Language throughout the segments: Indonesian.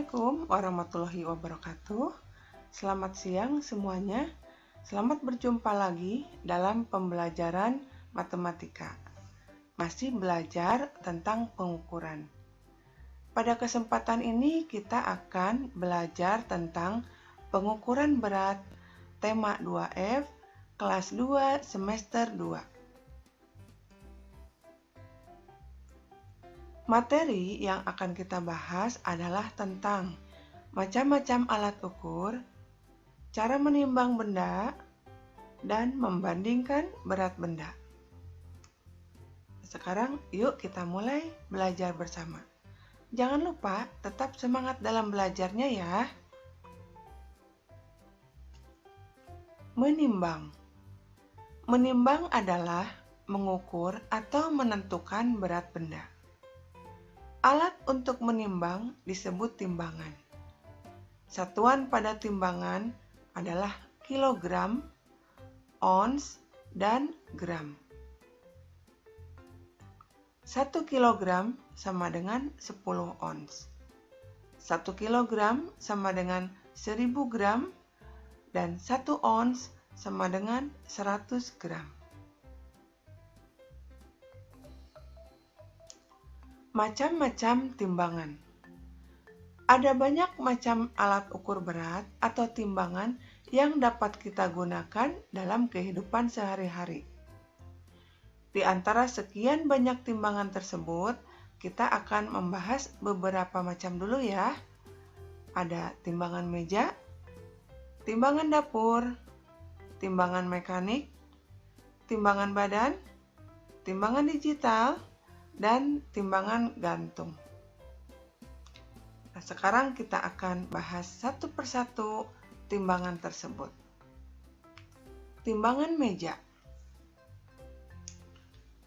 Assalamualaikum warahmatullahi wabarakatuh. Selamat siang semuanya. Selamat berjumpa lagi dalam pembelajaran matematika. Masih belajar tentang pengukuran. Pada kesempatan ini kita akan belajar tentang pengukuran berat tema 2F kelas 2 semester 2. Materi yang akan kita bahas adalah tentang macam-macam alat ukur, cara menimbang benda, dan membandingkan berat benda. Sekarang yuk kita mulai belajar bersama. Jangan lupa tetap semangat dalam belajarnya ya. Menimbang. Menimbang adalah mengukur atau menentukan berat benda. Alat untuk menimbang disebut timbangan. Satuan pada timbangan adalah kilogram, ons, dan gram. 1 kilogram sama dengan 10 ons. 1 kilogram sama dengan 1000 gram, dan 1 ons sama dengan 100 gram. Macam-macam timbangan. Ada banyak macam alat ukur berat atau timbangan yang dapat kita gunakan dalam kehidupan sehari-hari. Di antara sekian banyak timbangan tersebut, kita akan membahas beberapa macam dulu ya. Ada timbangan meja, timbangan dapur, timbangan mekanik, timbangan badan, timbangan digital, dan timbangan gantung. Nah, sekarang kita akan bahas satu persatu timbangan tersebut. Timbangan meja.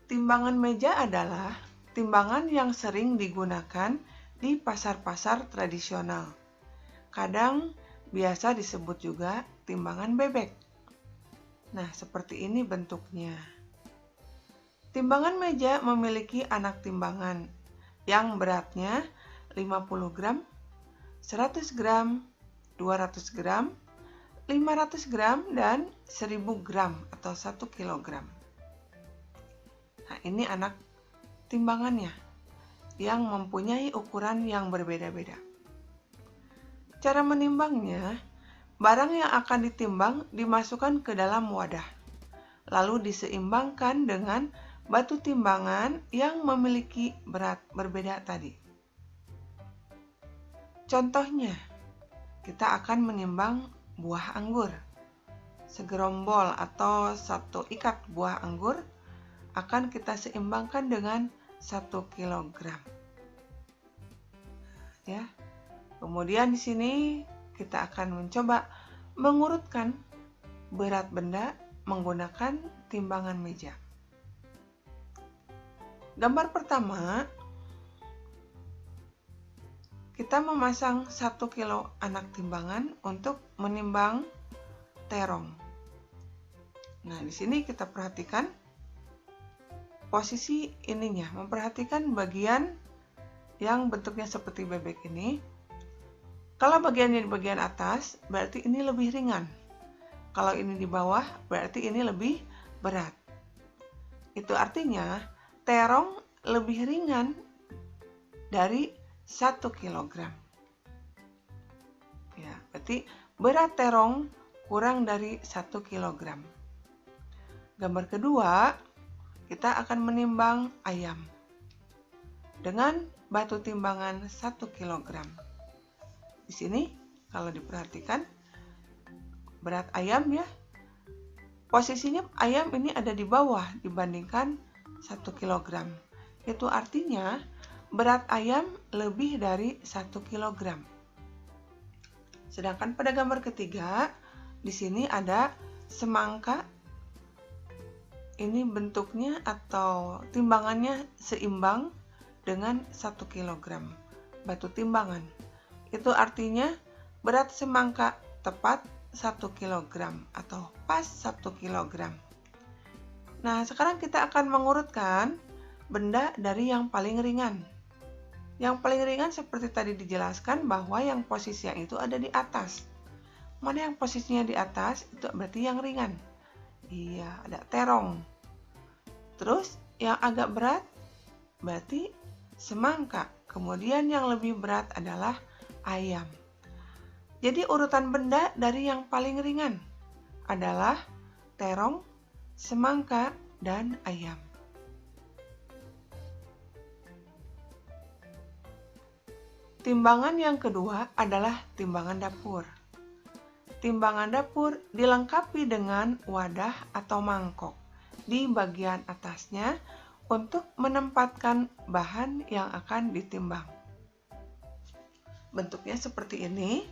Timbangan meja adalah timbangan yang sering digunakan di pasar-pasar tradisional. Kadang biasa disebut juga timbangan bebek. Nah, seperti ini bentuknya. Timbangan meja memiliki anak timbangan yang beratnya 50 gram, 100 gram, 200 gram, 500 gram, dan 1000 gram atau 1 kilogram. Nah, ini anak timbangannya yang mempunyai ukuran yang berbeda-beda. Cara menimbangnya, barang yang akan ditimbang dimasukkan ke dalam wadah, lalu diseimbangkan dengan batu timbangan yang memiliki berat berbeda tadi. Contohnya, kita akan menimbang buah anggur. Segerombol atau satu ikat buah anggur akan kita seimbangkan dengan 1 kilogram. Ya. Kemudian di sini kita akan mencoba mengurutkan berat benda menggunakan timbangan meja. Gambar pertama, kita memasang 1 kilo anak timbangan untuk menimbang terong. Nah, di sini kita perhatikan posisi ininya, memperhatikan bagian yang bentuknya seperti bebek ini. Kalau bagiannya di bagian atas, berarti ini lebih ringan. Kalau ini di bawah, berarti ini lebih berat. Itu artinya terong lebih ringan dari 1 kilogram. Ya, berarti berat terong kurang dari 1 kilogram. Gambar kedua, kita akan menimbang ayam dengan batu timbangan 1 kilogram. Di sini kalau diperhatikan berat ayam ya, posisinya ayam ini ada di bawah dibandingkan 1 kilogram. Itu artinya berat ayam lebih dari 1 kilogram. Sedangkan pada gambar ketiga, di sini ada semangka. Ini bentuknya atau timbangannya seimbang dengan 1 kilogram batu timbangan. Itu artinya berat semangka tepat 1 kilogram atau pas 1 kilogram. Nah, sekarang kita akan mengurutkan benda dari yang paling ringan. Yang paling ringan seperti tadi dijelaskan bahwa yang posisi yang itu ada di atas. Mana yang posisinya di atas itu berarti yang ringan. Iya, ada terong. Terus yang agak berat berarti semangka. Kemudian yang lebih berat adalah ayam. Jadi urutan benda dari yang paling ringan adalah terong, semangka, dan ayam. Timbangan yang kedua adalah timbangan dapur. Timbangan dapur dilengkapi dengan wadah atau mangkok di bagian atasnya untuk menempatkan bahan yang akan ditimbang. Bentuknya seperti ini.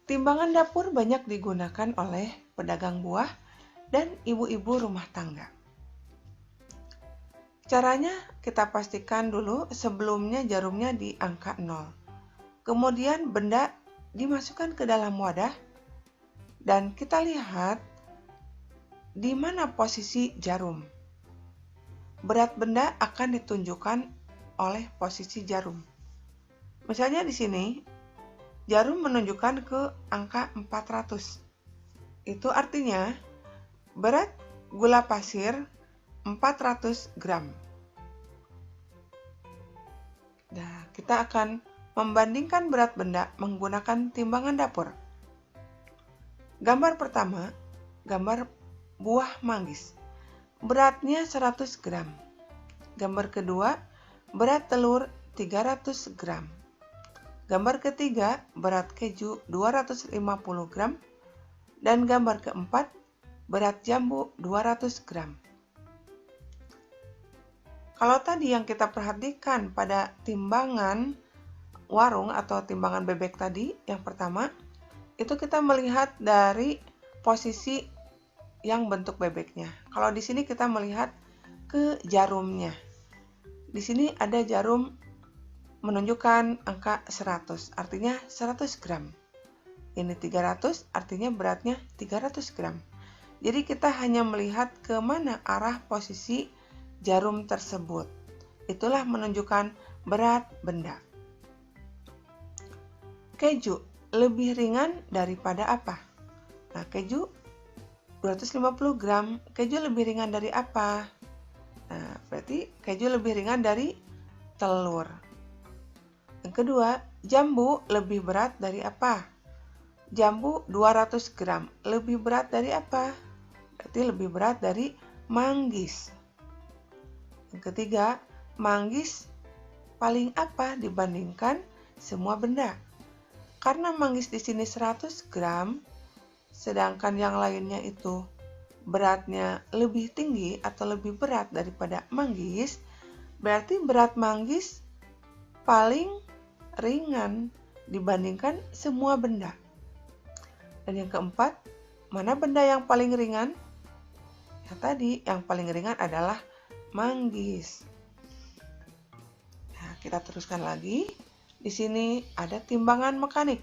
Timbangan dapur banyak digunakan oleh pedagang buah dan ibu-ibu rumah tangga. Caranya kita pastikan dulu sebelumnya jarumnya di angka 0. Kemudian benda dimasukkan ke dalam wadah dan kita lihat di mana posisi jarum. Berat benda akan ditunjukkan oleh posisi jarum. Misalnya di sini, jarum menunjukkan ke angka 400. Itu artinya berat gula pasir 400 gram. Nah, kita akan membandingkan berat benda menggunakan timbangan dapur. Gambar pertama, gambar buah manggis. Beratnya 100 gram. Gambar kedua, berat telur 300 gram. Gambar ketiga, berat keju 250 gram. Dan gambar keempat, berat jambu 200 gram. Kalau tadi yang kita perhatikan pada timbangan warung atau timbangan bebek tadi, yang pertama, itu kita melihat dari posisi yang bentuk bebeknya. Kalau di sini kita melihat ke jarumnya. Di sini ada jarum menunjukkan angka 100, artinya 100 gram. Ini 300, artinya beratnya 300 gram. Jadi kita hanya melihat ke mana arah posisi jarum tersebut. Itulah menunjukkan berat benda. Keju lebih ringan daripada apa? Nah, keju 250 gram. Keju lebih ringan dari apa? Nah, berarti keju lebih ringan dari telur. Yang kedua, jambu lebih berat dari apa? Jambu 200 gram. Lebih berat dari apa? Berarti lebih berat dari manggis. Yang ketiga, manggis paling apa dibandingkan semua benda? Karena manggis di sini 100 gram, sedangkan yang lainnya itu beratnya lebih tinggi atau lebih berat daripada manggis, berarti berat manggis paling ringan dibandingkan semua benda. Dan yang keempat, mana benda yang paling ringan? Ya tadi, yang paling ringan adalah manggis. Nah, kita teruskan lagi. Di sini ada timbangan mekanik.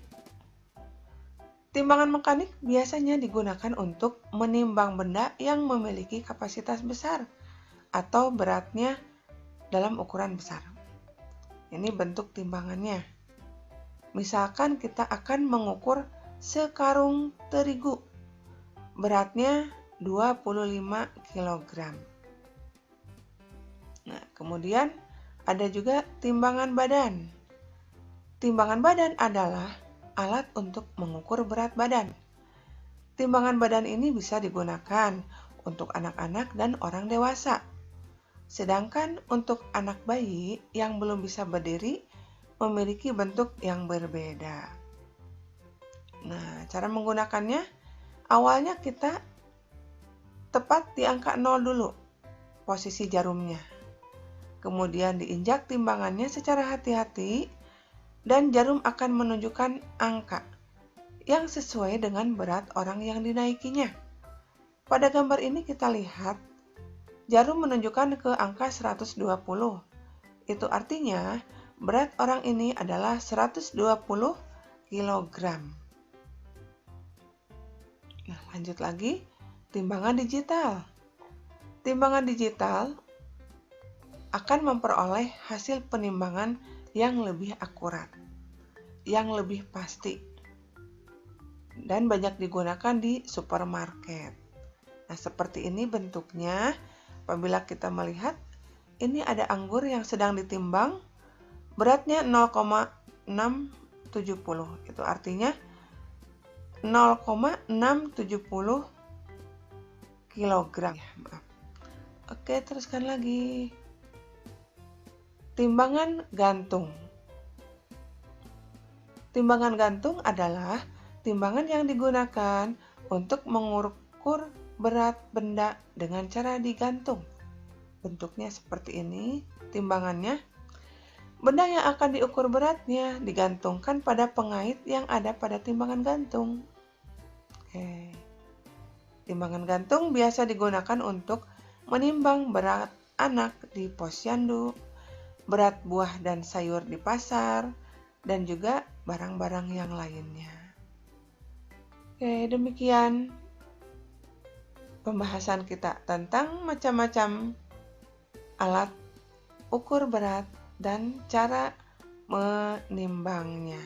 Timbangan mekanik biasanya digunakan untuk menimbang benda yang memiliki kapasitas besar atau beratnya dalam ukuran besar. Ini bentuk timbangannya. Misalkan kita akan mengukur sekarung terigu. Beratnya 25 kg. Nah, kemudian ada juga timbangan badan. Timbangan badan adalah alat untuk mengukur berat badan. Timbangan badan ini bisa digunakan untuk anak-anak dan orang dewasa. Sedangkan untuk anak bayi yang belum bisa berdiri memiliki bentuk yang berbeda. Nah, cara menggunakannya, awalnya kita tepat di angka 0 dulu, posisi jarumnya. Kemudian diinjak timbangannya secara hati-hati, dan jarum akan menunjukkan angka yang sesuai dengan berat orang yang dinaikinya. Pada gambar ini kita lihat jarum menunjukkan ke angka 120. Itu artinya berat orang ini adalah 120 kg. Nah, lanjut lagi, timbangan digital. Timbangan digital akan memperoleh hasil penimbangan yang lebih akurat, yang lebih pasti, dan banyak digunakan di supermarket. Nah, seperti ini bentuknya. Apabila kita melihat, ini ada anggur yang sedang ditimbang, beratnya 0,670. Itu artinya 0,670 kilogram. Maaf. Oke, teruskan lagi. Timbangan gantung. Timbangan gantung adalah timbangan yang digunakan untuk mengukur berat benda dengan cara digantung. Bentuknya seperti ini, timbangannya. Benda yang akan diukur beratnya digantungkan pada pengait yang ada pada timbangan gantung. Oke. Timbangan gantung biasa digunakan untuk menimbang berat anak di posyandu, berat buah dan sayur di pasar, dan juga barang-barang yang lainnya. Oke, demikian pembahasan kita tentang macam-macam alat ukur berat dan cara menimbangnya.